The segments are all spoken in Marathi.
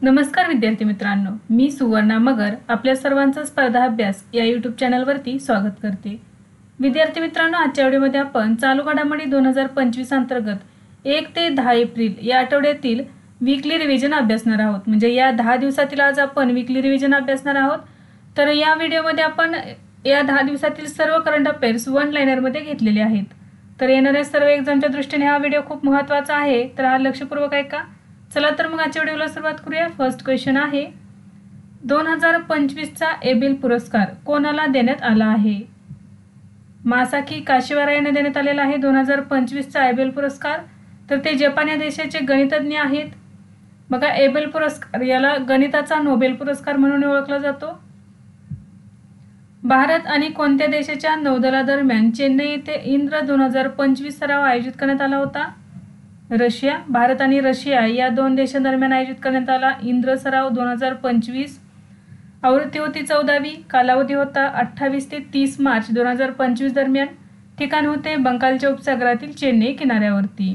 नमस्कार विद्यार्थी मित्रांनो, मी सुवर्णा मगर आपल्या सर्वांचा स्पर्धा अभ्यास या यूट्यूब चॅनलवरती स्वागत करते। विद्यार्थी मित्रांनो, आजच्या व्हिडिओमध्ये आपण चालू घडामोडी 2025 अंतर्गत 1 ते 10 एप्रिल या आठवड्यातील वीकली रिव्हिजन अभ्यासणार आहोत। म्हणजे या 10 दिवसातील आज आपण वीकली रिव्हिजन अभ्यासणार आहोत। तर या व्हिडिओमध्ये आपण या 10 दिवसातील सर्व करंट अफेअर्स वन लाइनर मध्ये घेतलेले आहेत। तर येणाऱ्या सर्व एक्झामच्या दृष्टीने हा व्हिडिओ खूप महत्त्वाचा आहे, तर हा लक्षपूर्वक ऐका। चला तर मग आजच्या व्हिडिओला सुरुवात करूया। फर्स्ट क्वेश्चन आहे, 2025 चा एबेल पुरस्कार कोणाला देण्यात आला आहे? मासाकी काशिवारा यांना देण्यात आलेला आहे 2025 चा एबेल पुरस्कार। तर ते जपान या देशाचे गणितज्ञ आहेत। बघा, एबेल पुरस्कार याला गणिताचा नोबेल पुरस्कार म्हणून ओळखला जातो। भारत आणि कोणत्या देशाच्या नौदलादरम्यान चेन्नई येथे इंद्र 2025 सराव आयोजित करण्यात आला होता? रशिया। भारत आणि रशिया या दोन देशांदरम्यान आयोजित करण्यात आला इंद्र सराव 2025। आवृत्ती होती 14वी। कालावधी होता 28 ते 30 मार्च 2025 दरम्यान। ठिकाण होते बंगालच्या उपसागरातील चेन्नई किनाऱ्यावरती।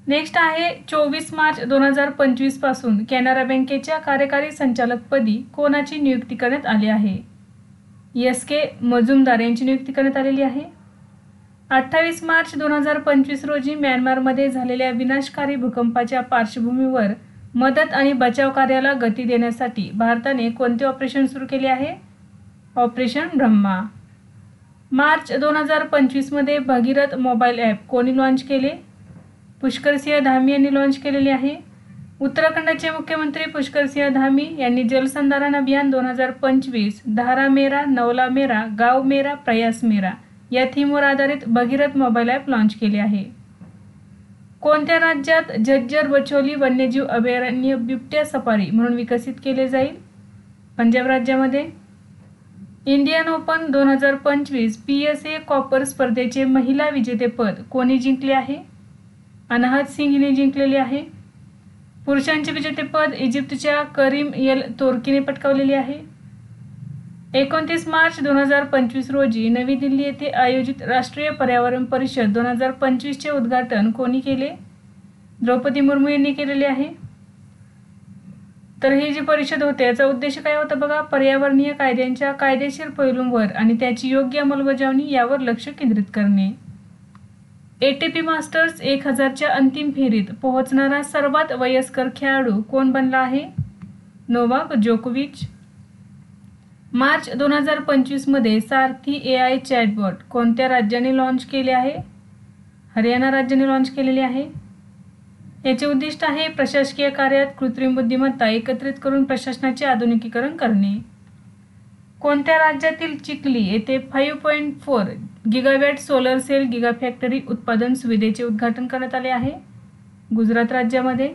नेक्स्ट आहे, 24 मार्च 2025 पासून कॅनरा बँकेच्या कार्यकारी संचालकपदी कोणाची नियुक्ती करण्यात आली आहे? एस.के. मजुमदार यांची नियुक्ती करण्यात आलेली आहे। 28 मार्च 2025 रोजी म्यानमारमध्ये झालेल्या विनाशकारी भूकंपाच्या पार्श्वभूमीवर मदत आणि बचाव कार्याला गती देण्यासाठी भारताने कोणते ऑपरेशन सुरू केले आहे? ऑपरेशन ब्रह्मा। मार्च 2025 मध्ये भगीरथ मोबाईल ॲप कोणी लॉन्च केले? पुष्करसिंह धामी यांनी लॉन्च केलेले आहे। उत्तराखंडचे मुख्यमंत्री पुष्करसिंह धामी यांनी जलसंधारण अभियान 2025 धारा मेरा, नवला मेरा, गाव मेरा, प्रयास मेरा या थीमवर आधारित भगीरथ मोबाईल ॲप लॉन्च केले आहे। कोणत्या राज्यात झज्जर बचोली वन्यजीव अभयारण्य बिबट्या सफारी म्हणून विकसित केले जाईल? पंजाब राज्यामध्ये। इंडियन ओपन 2025 PSA कॉपर स्पर्धेचे महिला विजेतेपद कोणी जिंकले आहे? अनाहत सिंग हिने जिंकलेले आहे। पुरुषांचे विजेतेपद इजिप्तच्या करीम एल तोर्कीने पटकावलेले आहे। 29 मार्च 2025 रोजी नवी दिल्ली येथे आयोजित राष्ट्रीय पर्यावरण परिषद 2025 चे उद्घाटन कोणी केले? द्रौपदी मुर्मू यांनी केलेले आहे। तर ही जी परिषद होते याचा उद्देश काय होता बघा, पर्यावरणीय कायद्यांच्या कायदेशीर पैलूंवर आणि त्याची योग्य अंमलबजावणी यावर लक्ष केंद्रित करणे। ATP मास्टर्स 1000 च्या अंतिम फेरीत पोहोचणारा सर्वात वयस्कर खेळाडू कोण बनला आहे? नोवाक जोकोविच। मार्च 2025 मध्ये सारथी AI चॅटबॉट कोणत्या राज्याने लॉन्च केले आहे? हरियाणा राज्याने लॉन्च केलेले आहे। याचे उद्दिष्ट आहे प्रशासकीय कार्यात कृत्रिम बुद्धिमत्ता एकत्रित करून प्रशासनाचे आधुनिकीकरण करणे। कोणत्या राज्यातील चिखली येथे 5.4 गिगावॅट सोलर सेल गिगाफॅक्टरी उत्पादन सुविधेचे उद्घाटन करण्यात आले आहे? गुजरात राज्यामध्ये।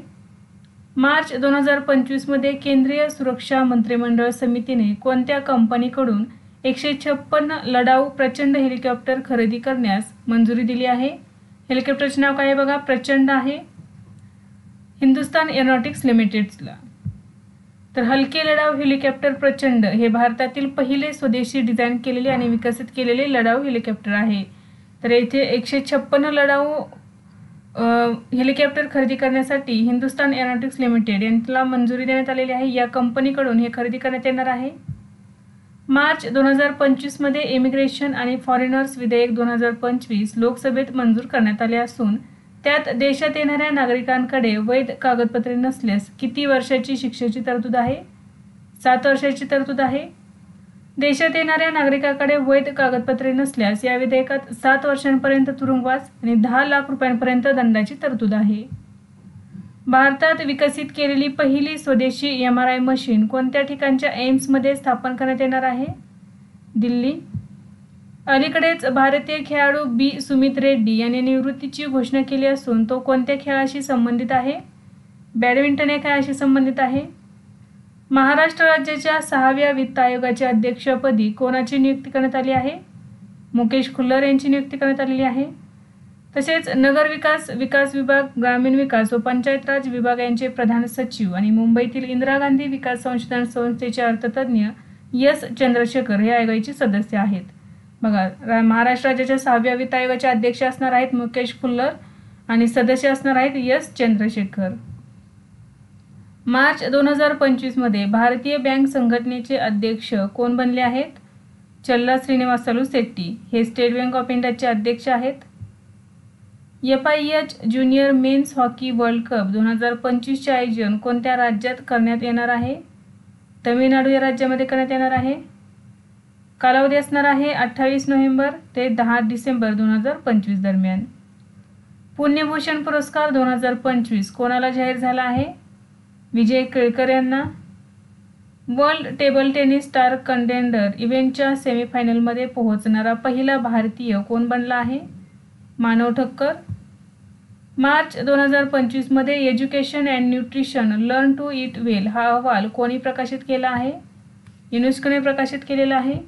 मार्च 2025 मध्ये केंद्रीय सुरक्षा मंत्रिमंडळ समितीने कोणत्या कंपनीकडून 156 लढाऊ प्रचंड हेलिकॉप्टर खरेदी करण्यास मंजुरी दिली आहे? हेलिकॉप्टरचे नाव काय आहे बघा, प्रचंड आहे। हिंदुस्तान एरोनॉटिक्स लिमिटेडला। तर हलके लढाऊ हेलिकॉप्टर प्रचंड हे भारतातील पहिले स्वदेशी डिझाईन केलेले आणि विकसित केलेले लढाऊ हेलिकॉप्टर आहे। तर येथे 156 लढाऊ हेलिकॉप्टर खरेदी करण्यासाठी हिंदुस्तान एरोनॉटिक्स लिमिटेड यांना मंजुरी देण्यात आलेली आहे। या कंपनीकडून हे खरेदी करण्यात येणार आहे। मार्च 2025 मध्ये इमिग्रेशन आणि फॉरेनर्स विधेयक 2025 लोकसभेत मंजूर करण्यात आले असून त्यात देशात येणाऱ्या नागरिकांकडे वैध कागदपत्रे नसल्यास किती वर्षाची शिक्षेची तरतूद आहे? 7 वर्षाची तरतूद आहे। देशात येणाऱ्या नागरिकांकडे वैध कागदपत्रे नसल्यास या विधेयकात 7 वर्षांपर्यंत तुरुंगवास आणि 10 लाख रुपयांपर्यंत दंडाची तरतूद आहे। भारतात विकसित केलेली पहिली स्वदेशी MRI मशीन कोणत्या ठिकाणच्या एम्समध्ये स्थापन करण्यात येणार आहे? दिल्ली। अलीकडेच भारतीय खेळाडू बी सुमित रेड्डी यांनी निवृत्तीची घोषणा केली असून तो कोणत्या खेळाशी संबंधित आहे? बॅडमिंटन या खेळाशी संबंधित आहे। महाराष्ट्र राज्याच्या 6व्या वित्त आयोगाच्या अध्यक्षपदी कोणाची नियुक्ती करण्यात आली आहे? मुकेश खुल्लर यांची नियुक्ती करण्यात आलेली आहे। तसेच नगर विकास, विकास विभाग, ग्रामीण विकास व पंचायत राज विभाग यांचे प्रधान सचिव आणि मुंबईतील इंदिरा गांधी विकास संशोधन संस्थेचे अर्थतज्ञ एस चंद्रशेखर हे आयोगाचे सदस्य आहेत। बघा, महाराष्ट्र राज्याच्या 6व्या वित्त आयोगाचे अध्यक्ष असणार आहेत मुकेश खुल्लर आणि सदस्य असणार आहेत एस चंद्रशेखर। मार्च 2025 मध्ये भारतीय बँक संघटनेचे अध्यक्ष कोण बनले आहेत? चल्ला श्रीनिवासलू शेट्टी हे स्टेट बँक ऑफ इंडियाचे अध्यक्ष आहेत. FIH junior men's hockey world cup 2025चे आयोजन कोणत्या राज्यात करण्यात येणार आहे? तमिळनाडू या राज्यामध्ये करण्यात येणार आहे. कालावधी असणार आहे 28 नोव्हेंबर ते 10 डिसेंबर 2025 दरम्यान. पुण्यभूषण पुरस्कार 2025 कोणाला जाहीर झाला आहे? विजय केळकर यांना. World table tennis star contender इव्हेंटच्या सेमीफायनलमध्ये पोहोचणारा पहिला भारतीय कोण बनला आहे? मानव ठक्कर. मार्च 2025 मध्ये education and nutrition learn to eat well हा अहवाल कोणी प्रकाशित केला आहे? युनेस्कोने प्रकाशित केलेला आहे.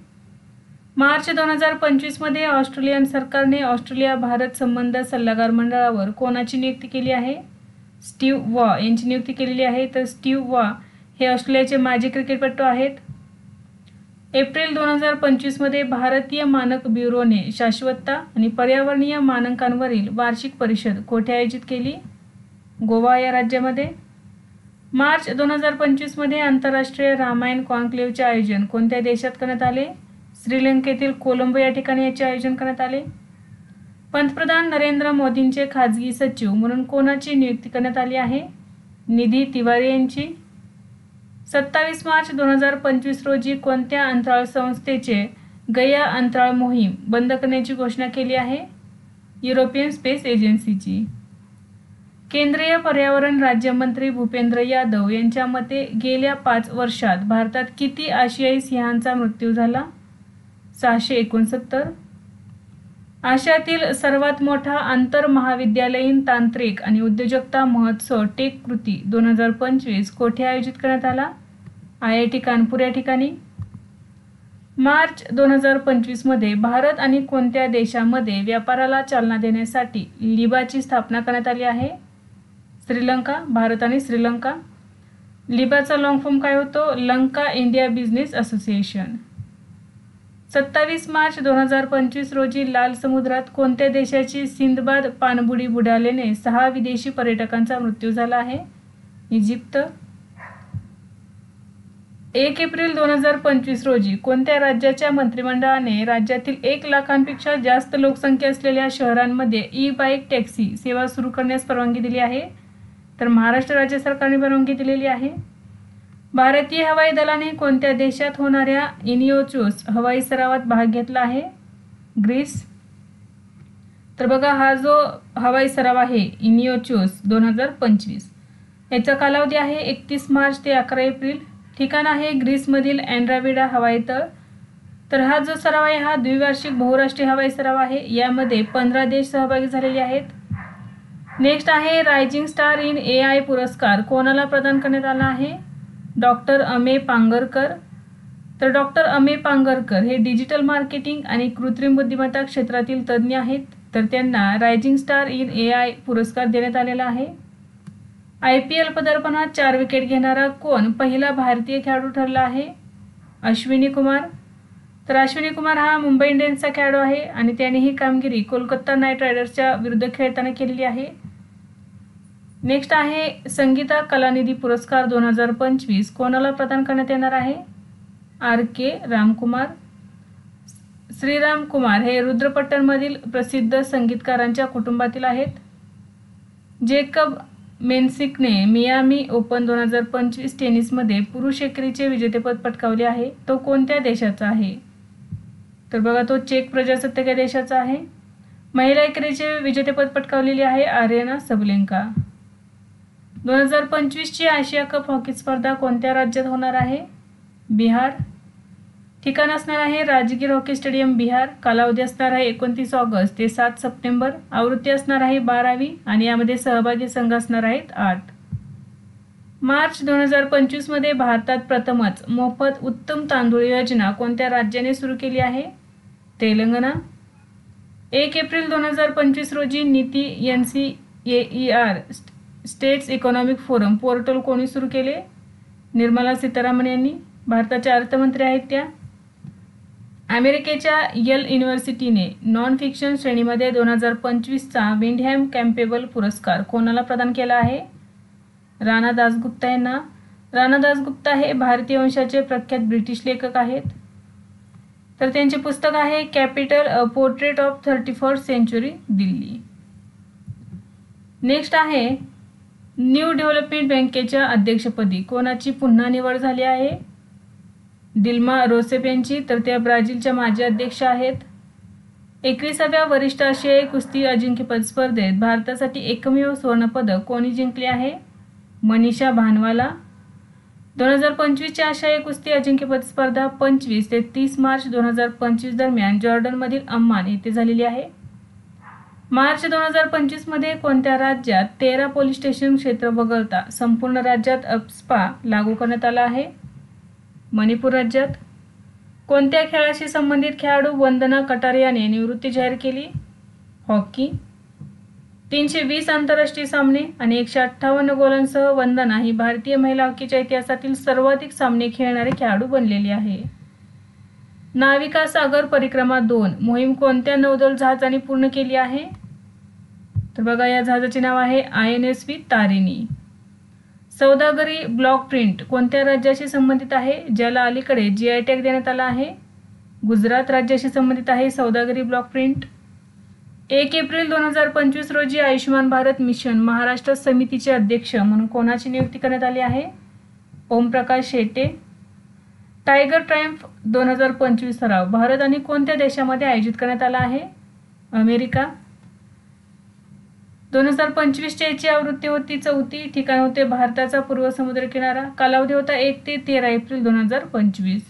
मार्च 2025 मध्ये ऑस्ट्रेलियन सरकारने ऑस्ट्रेलिया भारत संबंध सल्लागार मंडळावर कोणाची नियुक्ती केली आहे? स्टीव्ह वॉ यांची नियुक्ती केलेली आहे. तर स्टीव्ह वॉ हे ऑस्ट्रेलियाचे माजी क्रिकेटपटू आहेत. एप्रिल 2025 मध्ये भारतीय मानक ब्युरोने शाश्वतता आणि पर्यावरणीय मानकांवरील वार्षिक परिषद कोठे आयोजित केली? गोवा या राज्यामध्ये. मार्च 2025 मध्ये आंतरराष्ट्रीय रामायण कॉन्क्लेव्हचे आयोजन कोणत्या देशात करण्यात आले? श्रीलंकेतील कोलंबो या ठिकाणी याचे आयोजन करण्यात आले. पंतप्रधान नरेंद्र मोदींचे खाजगी सचिव म्हणून कोणाची नियुक्ती करण्यात आली आहे? निधी तिवारी यांची. 27 मार्च 2025 रोजी कोणत्या अंतराळ संस्थेचे गया अंतराळ मोहीम बंद करण्याची घोषणा केली आहे? युरोपियन स्पेस एजन्सीची. केंद्रीय पर्यावरण राज्यमंत्री भूपेंद्र यादव यांच्या मते गेल्या 5 वर्षात भारतात किती आशियाई सिंहांचा मृत्यू झाला? 669. आशियातील सर्वात मोठा आंतरमहाविद्यालयीन तांत्रिक आणि उद्योजकता महोत्सव टेक कृती 2025 कोठे आयोजित करण्यात आला? IIT कानपूर या ठिकाणी. मार्च 2025 मध्ये भारत आणि कोणत्या देशामध्ये व्यापाराला चालना देण्यासाठी लिबाची स्थापना करण्यात आली आहे? श्रीलंका. भारत आणि श्रीलंका. लिबाचा लॉंग फॉर्म काय होतो? Lanka India business association. 27 March 2025 रोजी लाल समुद्रात कोणत्या देशाची सिंदबाद पाणबुडी बुडाल्याने 6 विदेशी पर्यटकांचा मृत्यू झाला आहे? इजिप्त. 1 एप्रिल 2025 रोजी कोणत्या राज्याच्या मंत्रिमंडळाने राज्यातील 1 लाखांपेक्षा जास्त लोकसंख्या असलेल्या शहरांमध्ये ई-बाईक टॅक्सी सेवा सुरू करण्यास परवानगी दिली आहे? तर महाराष्ट्र राज्य सरकारने परवानगी दिलेली आहे. भारतीय हवाई दलाने कोणत्या देशात होणाऱ्या इनियोचोस हवाई सरावात भाग घेतला आहे? ग्रीस. तर बघा हा जो हवाई सराव आहे इनियोचोस 2025 याचा कालावधी आहे 31 मार्च ते 11 एप्रिल. ठिकाण आहे ग्रीसमधील अँड्राविडा हवाई तळ. तर हा जो सराव आहे हा द्विवार्षिक बहुराष्ट्रीय हवाई सराव आहे. यामध्ये 15 देश सहभागी झालेले आहेत. नेक्स्ट आहे रायझिंग स्टार इन AI पुरस्कार कोणाला प्रदान करण्यात आला आहे? डॉक्टर अमेय पांगरकर. तर डॉक्टर अमेय पांगरकर हे डिजिटल मार्केटिंग आणि कृत्रिम बुद्धिमत्ता क्षेत्रातील तज्ज्ञ आहेत. तर त्यांना रायझिंग स्टार इन AI पुरस्कार देण्यात आलेला आहे. IPL पदार्पणात 4 विकेट घेणारा कोण पहिला भारतीय खेळाडू ठरला आहे? अश्विनी कुमार. तर अश्विनी कुमार हा मुंबई इंडियन्सचा खेळाडू आहे आणि त्याने ही कामगिरी कोलकाता नाईट रायडर्सच्या विरुद्ध खेळताना केलेली आहे. नेक्स्ट आहे संगीता कलानिधी पुरस्कार 2025 कोणाला प्रदान करण्यात येणार आहे? RK रामकुमार. श्रीराम कुमार हे रुद्रपट्टणमधील प्रसिद्ध संगीतकारांच्या कुटुंबातील आहेत. जेकब मेन्सिकने मियामी ओपन 2025 टेनिसमध्ये पुरुष एकेरीचे विजेतेपद पटकावले आहे. तो कोणत्या देशाचा आहे? तर बघा तो चेक प्रजासत्ताक या देशाचा आहे. महिला एकेरीचे विजेतेपद पटकावलेले आहे आर्यना सबलेंका. 2025 ची आशिया कप हॉकी स्पर्धा कोणत्या राज्यात होणार आहे? बिहार. ठिकाण असणार आहे राजगीर हॉकी स्टेडियम बिहार. कालावधी असणार आहे 29 ऑगस्ट ते 7 सप्टेंबर. आवृत्ती असणार आहे 12वी आणि यामध्ये सहभागी संघ असणार आहेत 8. मार्च 2025 मध्ये भारतात प्रथमच मोफत उत्तम तांदूळ योजना कोणत्या राज्याने सुरू केली आहे? तेलंगणा. 1 एप्रिल 2025 रोजी नीती NCAER states economic forum portal कोणी सुरू केले? निर्मला सीतारामन यांनी. भारताच्या अर्थमंत्री आहेत त्या. अमेरिकेच्या येल युनिव्हर्सिटीने नॉन फिक्शन श्रेणीमध्ये 2025चा विंडहॅम कॅम्पेबल पुरस्कार कोणाला प्रदान केला आहे? राणा दासगुप्ता यांना. राणा दासगुप्ता हे भारतीय वंशाचे प्रख्यात ब्रिटिश लेखक आहेत. तर त्यांचे पुस्तक आहे capital portrait of 31st century Delhi. Next आहे न्यू डेव्हलपमेंट बँकेच्या अध्यक्षपदी कोणाची पुन्हा निवड झाली आहे? दिल्मा रोसेफ यांची. तर त्या ब्राझीलच्या माजी अध्यक्ष आहेत. 21व्या वरिष्ठ आशियाई कुस्ती अजिंक्यपद स्पर्धेत भारतासाठी एकमेव सुवर्णपदक कोणी जिंकले आहे? मनीषा भानवाला. 2025ची आशियाई कुस्ती अजिंक्यपद स्पर्धा 25 ते 30 मार्च 2025 दरम्यान जॉर्डनमधील अम्मान येथे झालेली आहे. मार्च 2025 मध्ये कोणत्या राज्यात 13 पोलीस स्टेशन क्षेत्र वगळता संपूर्ण राज्यात अप्स्पा लागू करण्यात आला आहे? मणिपूर राज्यात. कोणत्या खेळाशी संबंधित खेळाडू वंदना कटारियाने निवृत्ती जाहीर केली? हॉकी. 320 आंतरराष्ट्रीय सामने आणि 158 गोलांसह वंदना ही भारतीय महिला हॉकीच्या इतिहासातील सर्वाधिक सामने खेळणारे खेळाडू बनलेली आहे. नाविका सागर परिक्रमा 2 मोहीम कोणत्या नौदल जहाजाने पूर्ण केली आहे? तर बघा, या जहाजाचे नाव आहे INSV तारिणी. सौदागरी ब्लॉक प्रिंट कोणत्या राज्याशी संबंधित आहे, ज्याला अलीकडे GI टॅग देण्यात आला आहे? गुजरात राज्याशी संबंधित आहे सौदागरी ब्लॉक प्रिंट. 1 एप्रिल 2025 रोजी आयुष्यमान भारत मिशन महाराष्ट्र समितीचे अध्यक्ष म्हणून कोणाची नियुक्ती करण्यात आली आहे? ओमप्रकाश शेटे. टायगर ट्रायम्फ 2025 सराव भारत आणि कोणत्या देशामध्ये आयोजित करण्यात आला आहे? अमेरिका. 2025ची याची आवृत्ती होती 4. ठिकाण होते भारताचा पूर्व समुद्र किनारा. कालावधी होता 1 ते 13 एप्रिल 2025.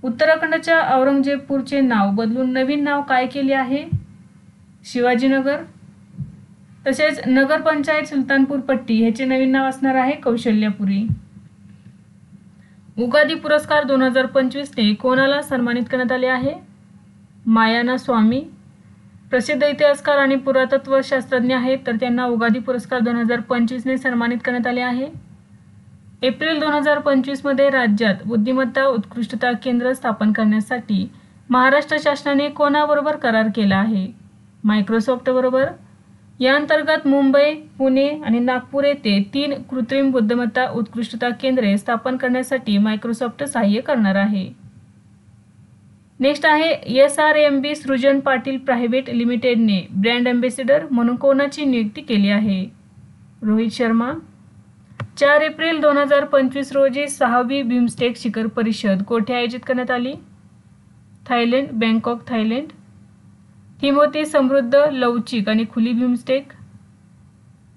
उत्तराखंडच्या औरंगजेबपूरचे नाव बदलून नवीन नाव काय केले आहे? शिवाजीनगर. तसेच नगरपंचायत सुलतानपूर पट्टी ह्याचे नवीन नाव असणार आहे कौशल्यापुरी. उगादी पुरस्कार 2025 ने कोणाला सन्मानित करण्यात आले आहे? मायाना स्वामी. प्रसिद्ध इतिहासकार आणि पुरातत्व शास्त्रज्ञ आहेत, तर त्यांना उगादी पुरस्कार 2025 ने सन्मानित करण्यात आले आहे. एप्रिल 2025 मध्ये राज्यात बुद्धिमत्ता उत्कृष्टता केंद्र स्थापन करण्यासाठी महाराष्ट्र शासनाने कोणाबरोबर करार केला आहे? मायक्रोसॉफ्ट बरोबर. या अंतर्गत मुंबई, पुणे आणि नागपूर येथे 3 कृत्रिम बुद्धिमत्ता उत्कृष्टता केंद्रे स्थापन करण्यासाठी मायक्रोसॉफ्ट सहाय्य करणार आहे. नेक्स्ट आहे SRMB सृजन पाटील प्रायव्हेट लिमिटेडने ब्रँड अँबॅसेडर म्हणून कोणाची नियुक्ती केली आहे? रोहित शर्मा. 4 एप्रिल 2025 रोजी 6वी बिमस्टेक शिखर परिषद कोठे आयोजित करण्यात आली? Thailand, Bangkok, Thailand. थीम होती समृद्ध, लवचिक आणि खुली बिमस्टेक.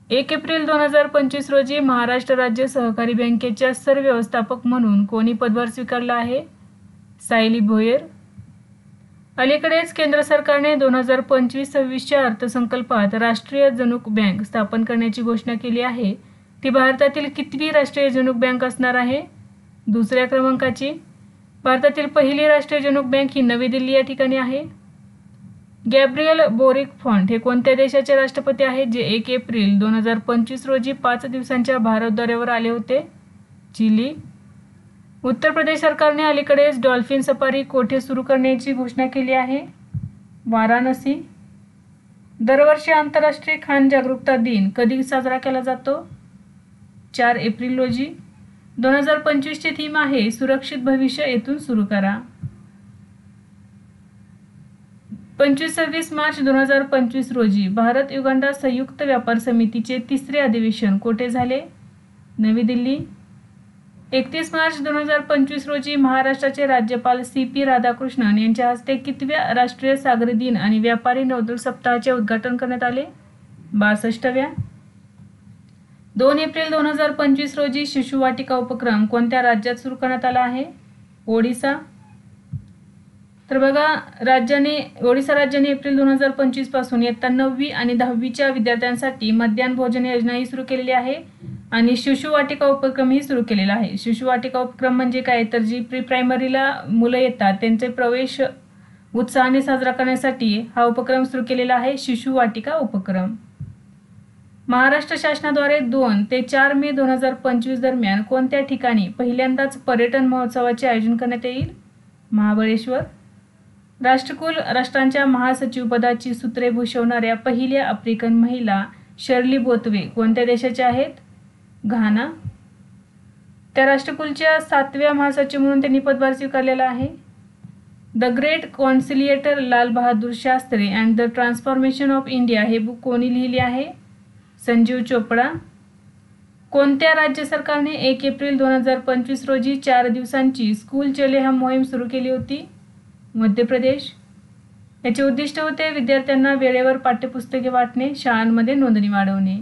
1 एप्रिल 2025 रोजी महाराष्ट्र राज्य सहकारी बँकेच्या सरव्यवस्थापक म्हणून कोणी पदभार स्वीकारला आहे? सायली भोयर. अलीकडेच केंद्र सरकारने 2025-26च्या अर्थसंकल्पात राष्ट्रीय जनुक बँक स्थापन करण्याची घोषणा केली आहे. ती भारतातील कितवी राष्ट्रीय जनुक बँक असणार आहे? 2ऱ्या क्रमांकाची. भारतातील पहिली राष्ट्रीय जनुक बँक ही नवी दिल्ली या ठिकाणी आहे. गॅब्रियल बोरिक फॉन्ट हे कोणत्या देशाचे राष्ट्रपती आहेत, जे 1 एप्रिल 2025 रोजी 5 दिवसांच्या भारत दौऱ्यावर आले होते? चिली. उत्तर प्रदेश सरकारने अलीकडेच डॉल्फिन सफारी कोठे सुरू करण्याची घोषणा केली आहे? वाराणसी. दरवर्षी आंतरराष्ट्रीय खान जागरूकता दिन कधी साजरा केला जातो? 4 एप्रिल रोजी. 2025ची थीम आहे सुरक्षित भविष्य येथून सुरू करा. 25-26 मार्च 2025 रोजी भारत युगांडा संयुक्त व्यापार समितीचे 3रे अधिवेशन कोठे झाले? नवी दिल्ली. 31 मार्च 2025 रोजी महाराष्ट्राचे राज्यपाल CP राधाकृष्णन यांच्या हस्ते कितव्या राष्ट्रीय सागरी दिन आणि व्यापारी नौदल सप्ताहाचे उद्घाटन करण्यात आले? 62व्या. 2 एप्रिल 2025 रोजी शिशुवाटिका उपक्रम कोणत्या राज्यात सुरू करण्यात आला आहे? ओडिसा. तर बघा, ओडिसा राज्याने एप्रिल 2025 पासून इयत्ता 9वी आणि 10वीच्या विद्यार्थ्यांसाठी मध्याह्न भोजन योजनाही सुरू केलेली आहे आणि शिशुवाटिका उपक्रमही सुरू केलेला आहे. शिशुवाटिका उपक्रम म्हणजे काय, तर जी प्री प्रायमरीला मुलं येतात त्यांचे प्रवेश उत्साहाने साजरा करण्यासाठी हा उपक्रम सुरू केलेला आहे, शिशुवाटिका उपक्रम. महाराष्ट्र शासनाद्वारे 2 ते 4 मे 2025 दरम्यान कोणत्या ठिकाणी पहिल्यांदाच पर्यटन महोत्सवाचे आयोजन करण्यात येईल? महाबळेश्वर. राष्ट्रकुल राष्ट्रांच्या महासचिवपदाची सूत्रे भूषवणाऱ्या पहिल्या आफ्रिकन महिला शर्ली बोतवे कोणत्या देशाच्या आहेत? घाना. त्या राष्ट्रकुलच्या 7व्या महासचिव म्हणून त्यांनी पदभार स्वीकारलेला आहे. The great conciliator Lal Bahadur Shastri and the transformation of India हे बुक कोणी लिहिले आहे? संजीव चोपडा. कोणत्या राज्य सरकारने 1 एप्रिल 2025 रोजी 4 दिवसांची स्कूल चले हम मोहीम सुरू केली होती? मध्य प्रदेश. याचे उद्दिष्ट होते विद्यार्थ्यांना वेळेवर पाठ्यपुस्तके वाटणे, शाळांमध्ये नोंदणी वाढवणे.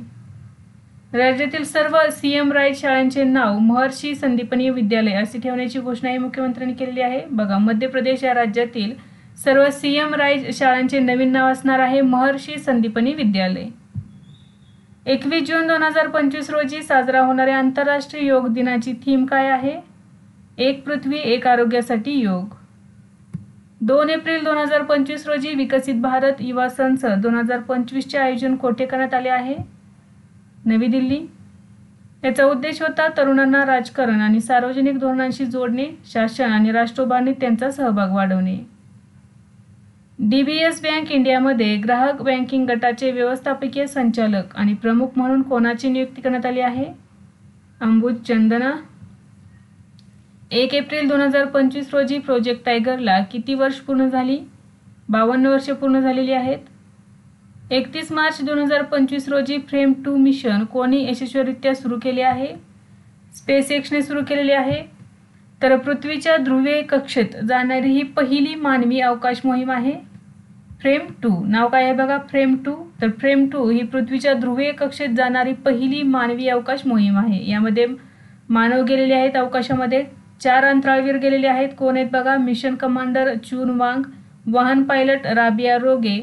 राज्यातील सर्व CM राईट शाळांचे नाव महर्षी संदीपनी विद्यालय असे ठेवण्याची घोषणाही मुख्यमंत्र्यांनी केलेली आहे. बघा, मध्य प्रदेश या राज्यातील सर्व CM राईट शाळांचे नवीन नाव असणार आहे महर्षी संदीपनी विद्यालय. 21 जून 2025 रोजी साजरा होणाऱ्या आंतरराष्ट्रीय योग दिनाची थीम काय आहे? एक पृथ्वी एक आरोग्यासाठी योग. 2 एप्रिल 2025 रोजी विकसित भारत युवा संसद 2025 चे आयोजन कोठे करण्यात आले आहे? नवी दिल्ली. याचा उद्देश होता तरुणांना राजकारण आणि सार्वजनिक धोरणांशी जोडणे, शासन आणि राष्ट्रोभारणीत त्यांचा सहभाग वाढवणे. DBS बँक इंडियामध्ये ग्राहक बँकिंग गटाचे व्यवस्थापकीय संचालक आणि प्रमुख म्हणून कोणाची नियुक्ती करण्यात आली आहे? अंबुज चंदना. 1 एप्रिल 2025 रोजी प्रोजेक्ट टायगरला किती वर्ष पूर्ण झाली? 52 वर्षे पूर्ण झालेली आहेत. 31 मार्च 2025 रोजी फ्रेम 2 मिशन कोणी यशस्वीरित्या सुरू केले आहे? SpaceXने सुरू केलेले आहे. तर पृथ्वीच्या ध्रुवीय कक्षेत जाणारी ही पहिली मानवी अवकाश मोहीम आहे. फ्रेम 2 नाव काय आहे बघा? फ्रेम 2. तर फ्रेम 2 ही पृथ्वीच्या ध्रुवीय कक्षेत जाणारी पहिली मानवी अवकाश मोहीम आहे. यामध्ये मानव गेलेले आहेत अवकाशामध्ये. 4 अंतराळवीर गेलेले आहेत. कोण आहेत बघा? मिशन कमांडर चून वांग, वाहन पायलट राबिया रोगे,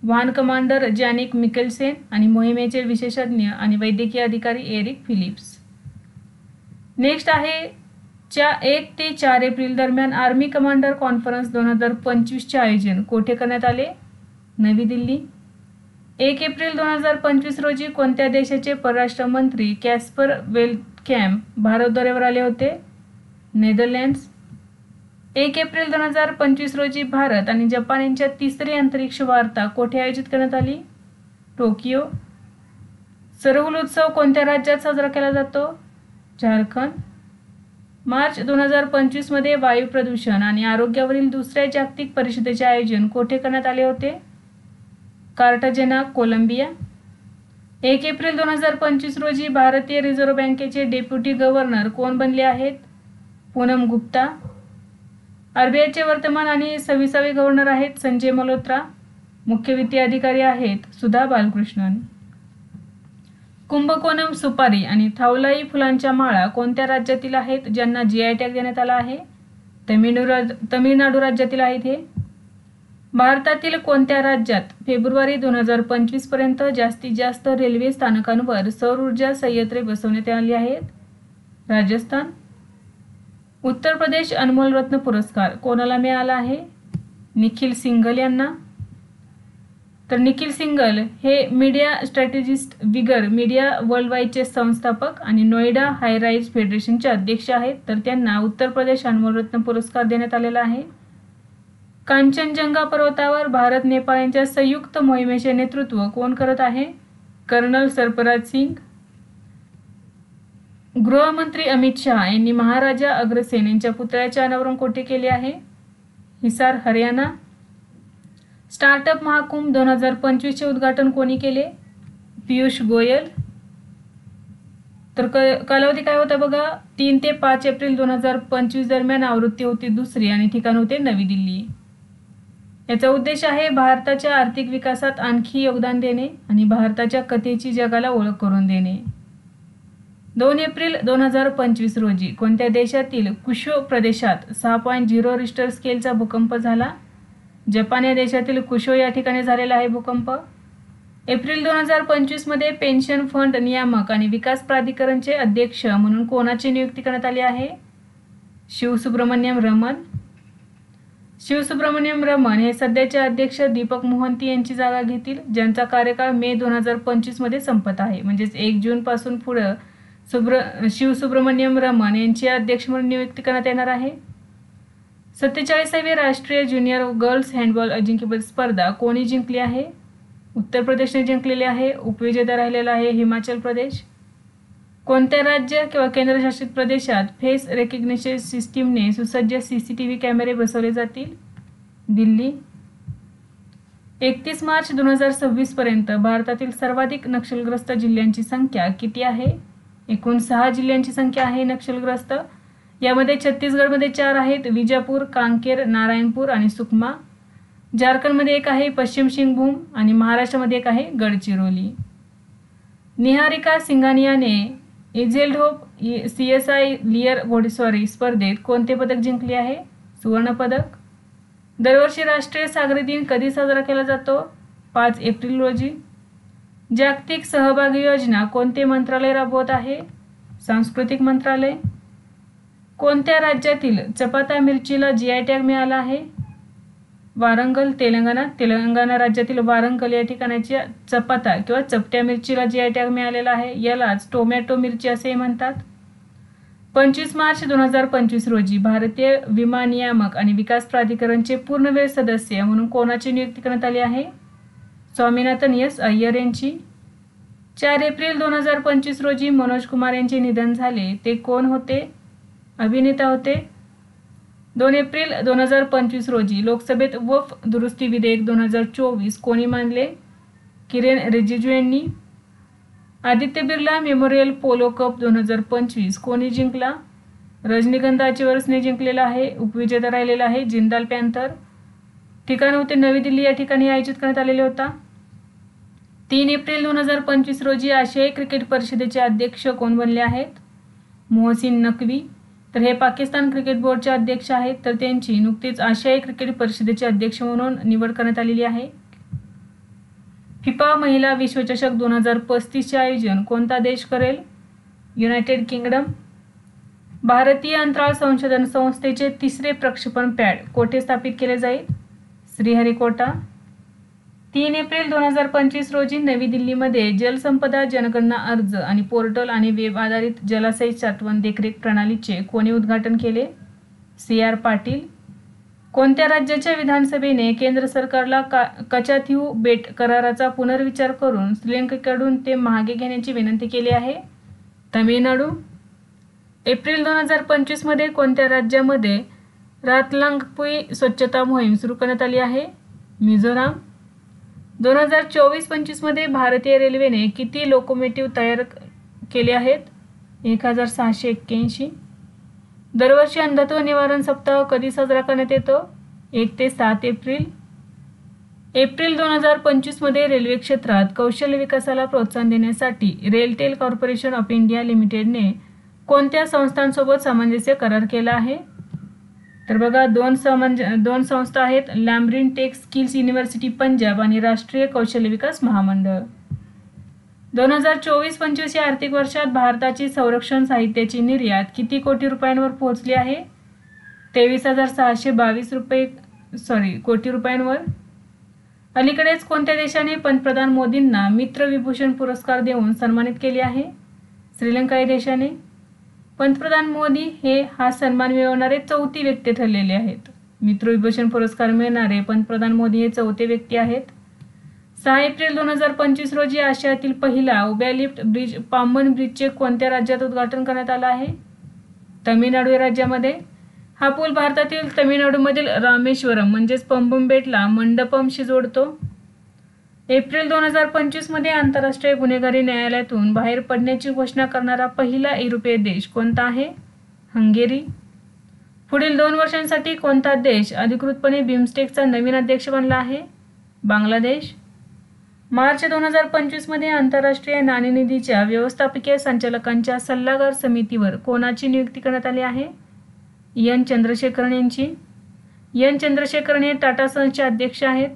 वाहन कमांडर जॅनिक मिकेलसेन आणि मोहिमेचे विशेषज्ञ आणि वैद्यकीय अधिकारी एरिक फिलिप्स. नेक्स्ट आहे 1 ते 4 एप्रिल दरम्यान आर्मी कमांडर कॉन्फरन्स 2025 चे आयोजन कोठे करण्यात आले? नवी दिल्ली. 1 एप्रिल 2025 रोजी कोणत्या देशाचे परराष्ट्र मंत्री कॅस्पर वेलकॅम्प भारत दौऱ्यावर आले होते? नेदरलँड्स. 1 एप्रिल 2025 रोजी भारत आणि जपान यांच्या तिसरी अंतरिक्ष वार्ता कोठे आयोजित करण्यात आली? टोकियो. सरहुल उत्सव कोणत्या राज्यात साजरा केला जातो? झारखंड. मार्च 2025 मध्ये वायू प्रदूषण आणि आरोग्यावरील दुसऱ्या जागतिक परिषदेचे आयोजन कोठे करण्यात आले होते? Cartagena, Colombia. 1 एप्रिल 2025 रोजी भारतीय रिझर्व्ह बँकेचे डेप्युटी गव्हर्नर कोण बनले आहेत? पूनम गुप्ता. RBIचे वर्तमान आणि 26वे गव्हर्नर आहेत संजय मल्होत्रा. मुख्य वित्तीय अधिकारी आहेत सुधा बालकृष्णन. कुंभकोणम सुपारी आणि थावलाई फुलांच्या माळा कोणत्या राज्यातील आहेत ज्यांना GI टॅग देण्यात आला आहे? तमिळनाडू राज्यातील आहेत हे. भारतातील कोणत्या राज्यात फेब्रुवारी 2025 पर्यंत जास्तीत जास्त रेल्वे स्थानकांवर सौर ऊर्जा संयंत्रे बसवण्यात आली आहेत? राजस्थान. उत्तर प्रदेश अनमोल रत्न पुरस्कार कोणाला मिळाला आहे? निखिल सिंघल यांना. तर निखिल सिंघल हे media strategist Vigor media world वाईडचे संस्थापक आणि नोएडा हाय राईज फेडरेशनचे अध्यक्ष आहेत. तर त्यांना उत्तर प्रदेश अनमोल रत्न पुरस्कार देण्यात आलेला आहे. कांचनजंगा पर्वतावर भारत नेपाळ यांच्या संयुक्त मोहिमेचे नेतृत्व कोण करत आहे? कर्नल सरफराज सिंग. गृहमंत्री अमित शहा यांनी महाराजा अग्रसेन यांच्या पुतळ्याचे अनावरण कोठे केले आहे? हिसार, हरियाणा. स्टार्टअप महाकुंभ 2025 चे उद्घाटन कोणी केले? पियुष गोयल. तर कालावधी काय होता बघा? 3 ते 5 एप्रिल 2025 दरम्यान आवृत्ती होती दुसरी आणि ठिकाण होते नवी दिल्ली. याचा उद्देश आहे भारताच्या आर्थिक विकासात आणखी योगदान देणे आणि भारताच्या कथेची जगाला ओळख करून देणे. 2 एप्रिल 2025 रोजी कोणत्या देशातील कुशो प्रदेशात 6.0 रिश्टर स्केलचा भूकंप झाला? जपान या देशातील कुशो या ठिकाणी झालेला आहे भूकंप. एप्रिल 2025 मध्ये पेन्शन फंड नियामक आणि विकास प्राधिकरणचे अध्यक्ष म्हणून कोणाची नियुक्ती करण्यात आली आहे? शिवसुब्रमण्यम रमन. शिवसुब्रमण्यम रमन हे सध्याचे अध्यक्ष दीपक मोहंती यांची जागा घेतील, ज्यांचा कार्यकाळ मे 2025 मध्ये संपत आहे. म्हणजेच 1 जून पासून पुढे शिवसुब्रमण्यम रमन यांची अध्यक्ष म्हणून नियुक्ती करण्यात येणार आहे. 47वी राष्ट्रीय ज्युनियर गर्ल्स हँडबॉल अजिंक्यपद स्पर्धा कोणी जिंकली आहे? उत्तर प्रदेशने जिंकलेली आहे. उपविजेता राहिलेला आहे हिमाचल प्रदेश. कोणत्या राज्य किंवा केंद्रशासित प्रदेशात फेस रेकग्निशन सिस्टीमने सुसज्ज CCTV कॅमेरे बसवले जातील? दिल्ली. 31 मार्च 2026 पर्यंत भारतातील सर्वाधिक नक्षलग्रस्त जिल्ह्यांची संख्या किती आहे? एकूण 6 जिल्ह्यांची संख्या आहे नक्षलग्रस्त. यामध्ये छत्तीसगडमध्ये 4 आहेत, विजापूर, कांकेर, नारायणपूर आणि सुकमा. झारखंडमध्ये 1 आहे, पश्चिम सिंगभूम, आणि महाराष्ट्रामध्ये 1 आहे, गडचिरोली. निहारिका सिंघानियाने इझेल्डहोप CSI लियर घोडेस्वारी स्पर्धेत कोणते पदक जिंकले आहे? सुवर्णपदक. दरवर्षी राष्ट्रीय सागरी दिन कधी साजरा केला जातो? 5 एप्रिल रोजी. जागतिक सहभागी योजना कोणते मंत्रालय राबवत आहे? सांस्कृतिक मंत्रालय. कोणत्या राज्यातील चपाता मिरचीला GI टॅग मिळाला आहे? वारंगल, तेलंगणा. तेलंगणा राज्यातील वारंगल या ठिकाणाची चपाता किंवा चपट्या मिरचीला GI टॅग मिळालेला आहे. यालाच टोमॅटो मिरची असेही म्हणतात. 25 मार्च 2025 रोजी भारतीय विमा नियामक आणि विकास प्राधिकरणचे पूर्णवेळ सदस्य म्हणून कोणाची नियुक्ती करण्यात आली आहे? स्वामीनाथन S. अय्यर यांची. 4 एप्रिल 2025 रोजी मनोज कुमार यांचे निधन झाले. ते कोण होते? अभिनेता होते. 2 एप्रिल 2025 रोजी लोकसभेत वक्फ दुरुस्ती विधेयक 2024 कोणी मांडले? किरेन रिजिजू यांनी. Aditya Birla memorial polo cup 2025 कोणी जिंकला? रजनीगंधा अचिव्हर्सने जिंकलेला आहे. उपविजेता राहिलेला आहे जिंदाल पॅन्थर. ठिकाण होते नवी दिल्ली या ठिकाणी आयोजित करण्यात आलेला होता. 3 एप्रिल 2025 रोजी आशियाई क्रिकेट परिषदेचे अध्यक्ष कोण बनले आहेत? मोहसिन नकवी. तर हे पाकिस्तान क्रिकेट बोर्डचे अध्यक्ष आहेत. तर त्यांची नुकतीच आशियाई क्रिकेट परिषदेचे अध्यक्ष म्हणून निवड करण्यात आलेली आहे. फिफा महिला विश्वचषक 2035चे आयोजन कोणता देश करेल? United kingdom. भारतीय अंतराळ संशोधन संस्थेचे 3रे प्रक्षेपण पॅड कोठे स्थापित केले जाईल? श्रीहरिकोटा. 3 एप्रिल 2025 रोजी नवी दिल्लीमध्ये जलसंपदा जनगणना अर्ज आणि पोर्टल आणि वेब आधारित जलाशय साठवण देखरेख प्रणालीचे कोणी उद्घाटन केले? CR पाटील. कोणत्या राज्याच्या विधानसभेने केंद्र सरकारला कचाथिऊ बेट कराराचा पुनर्विचार करून श्रीलंकेकडून ते मागे घेण्याची विनंती केली आहे? तमिळनाडू. एप्रिल 2025 मध्ये कोणत्या राज्यामध्ये रातलांगपुई स्वच्छता मोहीम सुरू करण्यात आली आहे? मिझोराम. 2024-25 मध्ये भारतीय रेल्वेने किती लोकोमोटिव्ह तयार केले आहेत? 1681. दरवर्षी अंधत्व निवारण सप्ताह कधी साजरा करण्यात येतो? 1 ते 7 एप्रिल. एप्रिल 2025 मध्ये रेल्वे क्षेत्रात कौशल्य विकासाला प्रोत्साहन देण्यासाठी रेलटेल कॉर्पोरेशन ऑफ इंडिया लिमिटेडने कोणत्या संस्थांसोबत सामंजस्य करार केला आहे? तर बघा, दोन संस्था आहेत, लॅम्ब्रिन टेक स्किल्स युनिव्हर्सिटी पंजाब आणि राष्ट्रीय कौशल्य विकास महामंडळ. 2024-25 या आर्थिक वर्षात भारताची संरक्षण साहित्याची निर्यात किती कोटी रुपयांवर पोहोचली आहे? 23,622 कोटी रुपयांवर. अलीकडेच कोणत्या देशाने पंतप्रधान मोदींना मित्र विभूषण पुरस्कार देऊन सन्मानित केले आहे? श्रीलंका या देशाने. पंतप्रधान मोदी हे हा सन्मान मिळवणारे 4थी व्यक्ती ठरलेले आहेत. मित्र विभूषण पुरस्कार मिळणारे पंतप्रधान मोदी हे 4थे व्यक्ती आहेत. 6 एप्रिल 2025 रोजी आशियातील पहिला उभ्या लिफ्ट ब्रिज पाम्बन ब्रिजचे कोणत्या राज्यात उद्घाटन करण्यात आलं आहे? तमिळनाडू या राज्यामध्ये. हा पूल भारतातील तमिळनाडूमधील रामेश्वरम म्हणजेच पंबनबेटला मंडपमशी जोडतो. एप्रिल 2025 मध्ये आंतरराष्ट्रीय गुन्हेगारी न्यायालयातून बाहेर पडण्याची घोषणा करणारा पहिला युरोपीय देश कोणता आहे? हंगेरी. पुढील 2 वर्षांसाठी कोणता देश अधिकृतपणे बिमस्टेकचा नवीन अध्यक्ष बनला आहे? बांगलादेश. मार्च 2025 मध्ये आंतरराष्ट्रीय नाणेनिधीच्या व्यवस्थापकीय संचालकांच्या सल्लागार समितीवर कोणाची नियुक्ती करण्यात आली आहे? एन चंद्रशेखरन यांची. एन चंद्रशेखरन हे टाटा सन्सचे अध्यक्ष आहेत.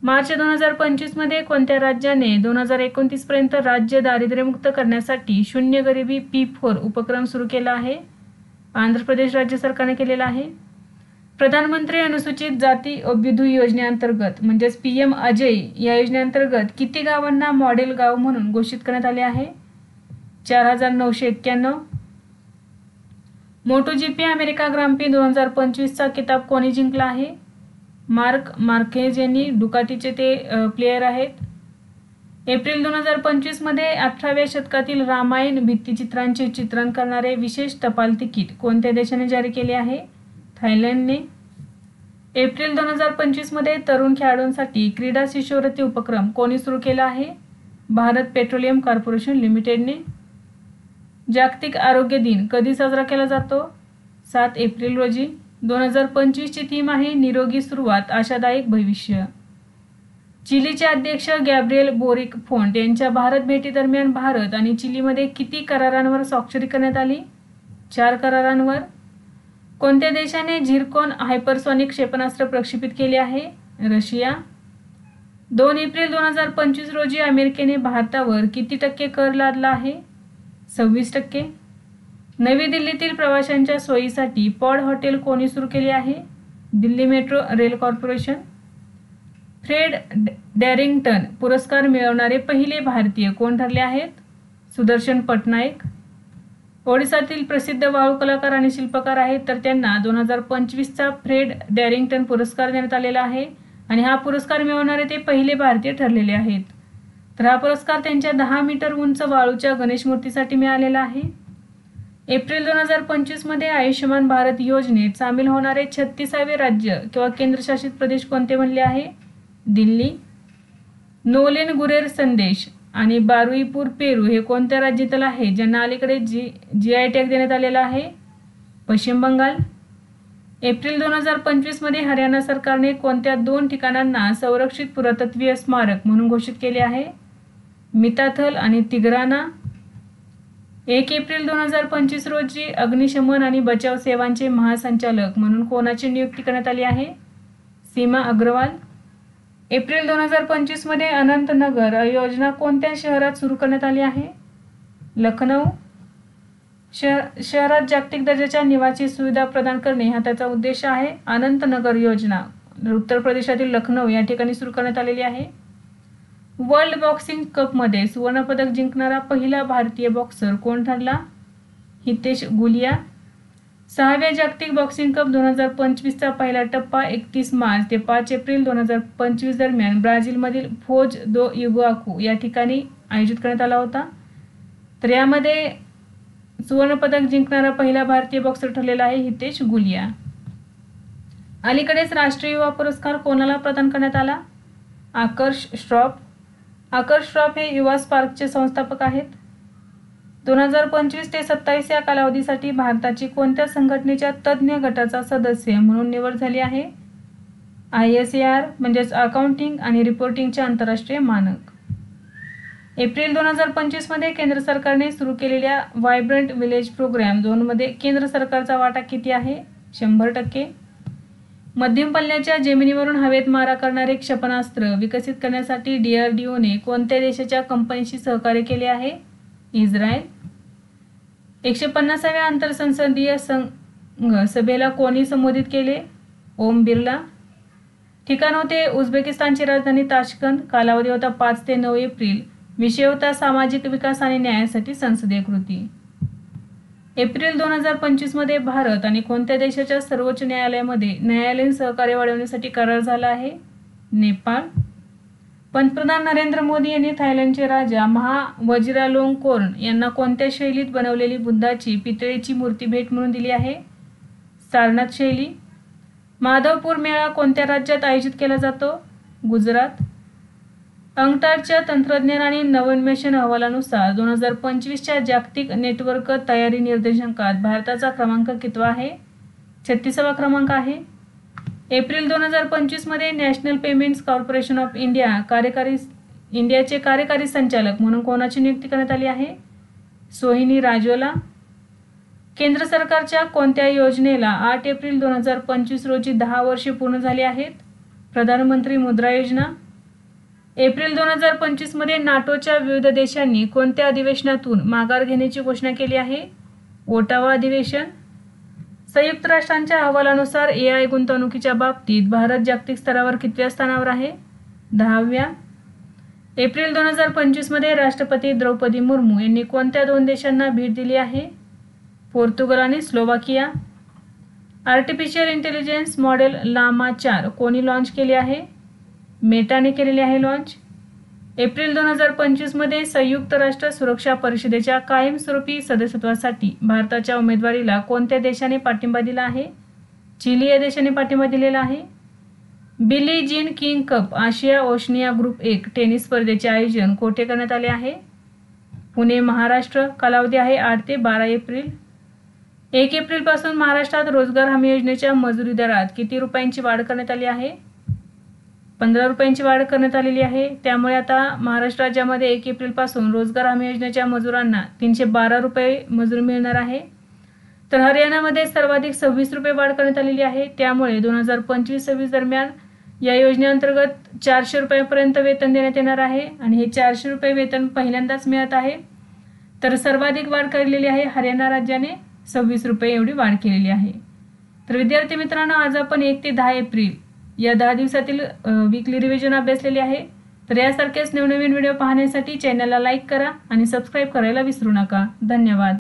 मार्च 2025 मध्ये कोणत्या राज्याने 2029 पर्यंत राज्य दारिद्र्यमुक्त करण्यासाठी शून्य गरिबी P4 उपक्रम सुरू केला आहे? आंध्र प्रदेश राज्य सरकारने केलेला आहे. प्रधानमंत्री अनुसूचित जाती अभ्युदय योजनेअंतर्गत म्हणजेच PM अजय या योजनेअंतर्गत किती गावांना मॉडेल गाव म्हणून घोषित करण्यात आले आहे? 4991. MotoGP अमेरिका ग्रांप्री 2025चा किताब कोणी जिंकला आहे? मार्क मार्केज यांनी. डुकाटीचे ते प्लेयर आहेत. एप्रिल 2025 मध्ये 18व्या शतकातील रामायण भित्तिचित्रांचे चित्रण करणारे विशेष टपाल तिकीट कोणत्या देशाने जारी केले आहे? थायलंडने. एप्रिल 2025 मध्ये तरुण खेळाडूंसाठी क्रीडा शिष्यवृत्ती उपक्रम कोणी सुरू केला आहे? भारत पेट्रोलियम कॉर्पोरेशन लिमिटेडने. जागतिक आरोग्य दिन कधी साजरा केला जातो? 7 एप्रिल रोजी. 2025 ची थीम आहे निरोगी सुरुवात आशादायक भविष्य. चिलीचे अध्यक्ष गॅब्रिएल बोरिक फोंट यांच्या भारत भेटीदरम्यान भारत आणि चिलीमध्ये किती करारांवर स्वाक्षरी करण्यात आली? 4 करारांवर. कोणत्या देशाने झिरकॉन हायपरसॉनिक क्षेपणास्त्र प्रक्षेपित केले आहे? रशिया. 2 एप्रिल 2025 रोजी अमेरिकेने भारतावर किती टक्के कर लादला आहे? 26%. नवी दिल्लीतील प्रवाशांच्या सोयीसाठी पॉड हॉटेल कोणी सुरू केले आहे? Delhi metro rail corporation. Fred Darrington पुरस्कार मिळवणारे पहिले भारतीय कोण ठरले आहेत? सुदर्शन पटनायक. ओडिसातील प्रसिद्ध वाळू कलाकार आणि शिल्पकार आहेत, तर त्यांना 2025चा फ्रेड डॅरिंग्टन पुरस्कार देण्यात आलेला आहे आणि हा पुरस्कार मिळवणारे ते पहिले भारतीय ठरलेले आहेत. तर हा पुरस्कार त्यांच्या 10 मीटर उंच वाळूच्या गणेश मूर्तीसाठी मिळालेला आहे. एप्रिल 2025 मध्ये आयुष्यमान भारत योजनेत सामील होणारे 36वे राज्य किंवा केंद्रशासित प्रदेश कोणते बनले आहे? दिल्ली. नोलेन गुरेर संदेश आणि बारुईपूर पेरू हे कोणत्या राज्यातील आहे ज्यांना अलीकडे GI टॅग देण्यात आलेला आहे? पश्चिम बंगाल. एप्रिल 2025 मध्ये हरियाणा सरकारने कोणत्या 2 ठिकाणांना संरक्षित पुरातत्वीय स्मारक म्हणून घोषित केले आहे? मिताथल आणि तिग्राना. 1 एप्रिल 2025 रोजी अग्निशमन आणि बचाव सेवांचे महासंचालक म्हणून कोणाची नियुक्ती करण्यात आली आहे? सीमा अग्रवाल. एप्रिल 2025 मध्ये अनंतनगर योजना कोणत्या शहरात सुरू करण्यात आली आहे? लखनौ. शहरात जागतिक दर्जाच्या निवासी सुविधा प्रदान करणे हा त्याचा उद्देश आहे. अनंतनगर योजना उत्तर प्रदेशातील लखनौ या ठिकाणी सुरू करण्यात आलेली आहे. वर्ल्ड बॉक्सिंग कपमध्ये सुवर्णपदक जिंकणारा पहिला भारतीय बॉक्सर कोण ठरला? हितेश गुलिया. 6व्या जागतिक बॉक्सिंग कप 2025चा पहिला टप्पा 31 मार्च ते 5 एप्रिल 2025 दरम्यान ब्राझीलमधील फोज दो इगुआकू या ठिकाणी आयोजित करण्यात आला होता. तर यामध्ये सुवर्णपदक जिंकणारा पहिला भारतीय बॉक्सर ठरलेला आहे हितेश गुलिया. अलीकडेच राष्ट्रीय युवा पुरस्कार कोणाला प्रदान करण्यात आला? आकर्ष श्रॉफ. आकर्ष श्रॉफ हे युवा स्पार्कचे संस्थापक आहेत. 2025 ते 27 या कालावधीसाठी भारताची कोणत्या संघटनेच्या तज्ज्ञ गटाचा सदस्य म्हणून निवड झाली आहे? ISAR म्हणजेच अकाउंटिंग आणि रिपोर्टिंगचे आंतरराष्ट्रीय मानक. एप्रिल 2025 मध्ये केंद्र सरकारने सुरू केलेल्या व्हायब्रंट विलेज प्रोग्राम 2 मध्ये केंद्र सरकारचा वाटा किती आहे? 100%. मध्यम पल्ल्याच्या जमिनीवरून हवेत मारा करणारे क्षेपणास्त्र विकसित करण्यासाठी DRDOने कोणत्या देशाच्या कंपनीशी सहकार्य केले आहे? इस्रायल. 150व्या आंतरसंसदीय संघ सभेला कोणी संबोधित केले? ओम बिर्ला. ठिकाण होते उझबेकिस्तानची राजधानी ताशकंद. कालावधी होता 5 ते 9 एप्रिल. विषय होता सामाजिक विकास आणि न्यायासाठी संसदीय कृती. एप्रिल 2025 मध्ये भारत आणि कोणत्या देशाच्या सर्वोच्च न्यायालयामध्ये न्यायालयीन सहकार्य वाढवण्यासाठी करार झाला आहे? नेपाळ. पंतप्रधान नरेंद्र मोदी यांनी थायलंडचे राजा महा वजिरालोंगकोर्न यांना कोणत्या शैलीत बनवलेली बुद्धाची पितळेची मूर्ती भेट म्हणून दिली आहे? सारनाथ शैली. माधवपूर मेळा कोणत्या राज्यात आयोजित केला जातो? गुजरात. अंगटारच्या तंत्रज्ञान आणि नवोन्मेषण अहवालानुसार 2025च्या जागतिक नेटवर्क तयारी निर्देशांकात भारताचा क्रमांक कितवा आहे? 36वा क्रमांक आहे. एप्रिल 2025 मध्ये नॅशनल पेमेंट्स कॉर्पोरेशन ऑफ इंडियाचे कार्यकारी संचालक म्हणून कोणाची नियुक्ती करण्यात आली आहे? सोहिनी राजोला. केंद्र सरकारच्या कोणत्या योजनेला 8 एप्रिल 2025 रोजी 10 वर्षे पूर्ण झाली आहेत? प्रधानमंत्री मुद्रा योजना. एप्रिल 2025 मध्ये नाटोच्या विविध देशांनी कोणत्या अधिवेशनातून माघार घेण्याची घोषणा केली आहे? ओटावा अधिवेशन. संयुक्त राष्ट्रांच्या अहवालानुसार AI गुंतवणुकीच्या बाबतीत भारत जागतिक स्तरावर कितव्या स्थानावर आहे? 10व्या. एप्रिल 2025 मध्ये राष्ट्रपती द्रौपदी मुर्मू यांनी कोणत्या 2 देशांना भेट दिली आहे? पोर्तुगल आणि Slovakia. Artificial intelligence model Llama 4 कोणी लॉन्च केले आहे? मेटाने केलेले आहे लॉन्च. एप्रिल 2025 मध्ये संयुक्त राष्ट्र सुरक्षा परिषदेच्या कायमस्वरूपी सदस्यत्वासाठी भारताच्या उमेदवारीला कोणत्या देशाने पाठिंबा दिला आहे? चिली या देशाने पाठिंबा दिलेला आहे. बिली जीन किंग कप आशिया ओशनिया ग्रुप 1 टेनिस स्पर्धेचे आयोजन कोठे करण्यात आले आहे? पुणे, महाराष्ट्र. कालावधी आहे 8 ते 12 एप्रिल. 1 एप्रिलपासून महाराष्ट्रात रोजगार हमी योजनेच्या मजुरी दरात किती रुपयांची वाढ करण्यात आली आहे? 15 रुपयांची वाढ करण्यात आलेली आहे. त्यामुळे आता महाराष्ट्र राज्यामध्ये 1 एप्रिलपासून रोजगार हमी योजनेच्या मजुरांना 312 रुपये मजुरी मिळणार आहे. तर हरियाणामध्ये सर्वाधिक 26 रुपये वाढ करण्यात आलेली आहे. त्यामुळे 2025-26 दरम्यान या योजनेअंतर्गत 400 रुपयांपर्यंत वेतन देण्यात येणार आहे आणि हे 400 रुपये वेतन पहिल्यांदाच मिळत आहे. तर सर्वाधिक वाढ केलेली आहे हरियाणा राज्याने 26 रुपये एवढी वाढ केलेली आहे. तर विद्यार्थी मित्रांनो, आज आपण 1 ते 10 एप्रिल या 10 दिवसातील वीकली रिव्हिजन अभ्यासलेली आहे. तर यासारखेच नवनवीन व्हिडिओ पाहण्यासाठी चॅनलला लाईक करा आणि सबस्क्राईब करायला विसरू नका. धन्यवाद.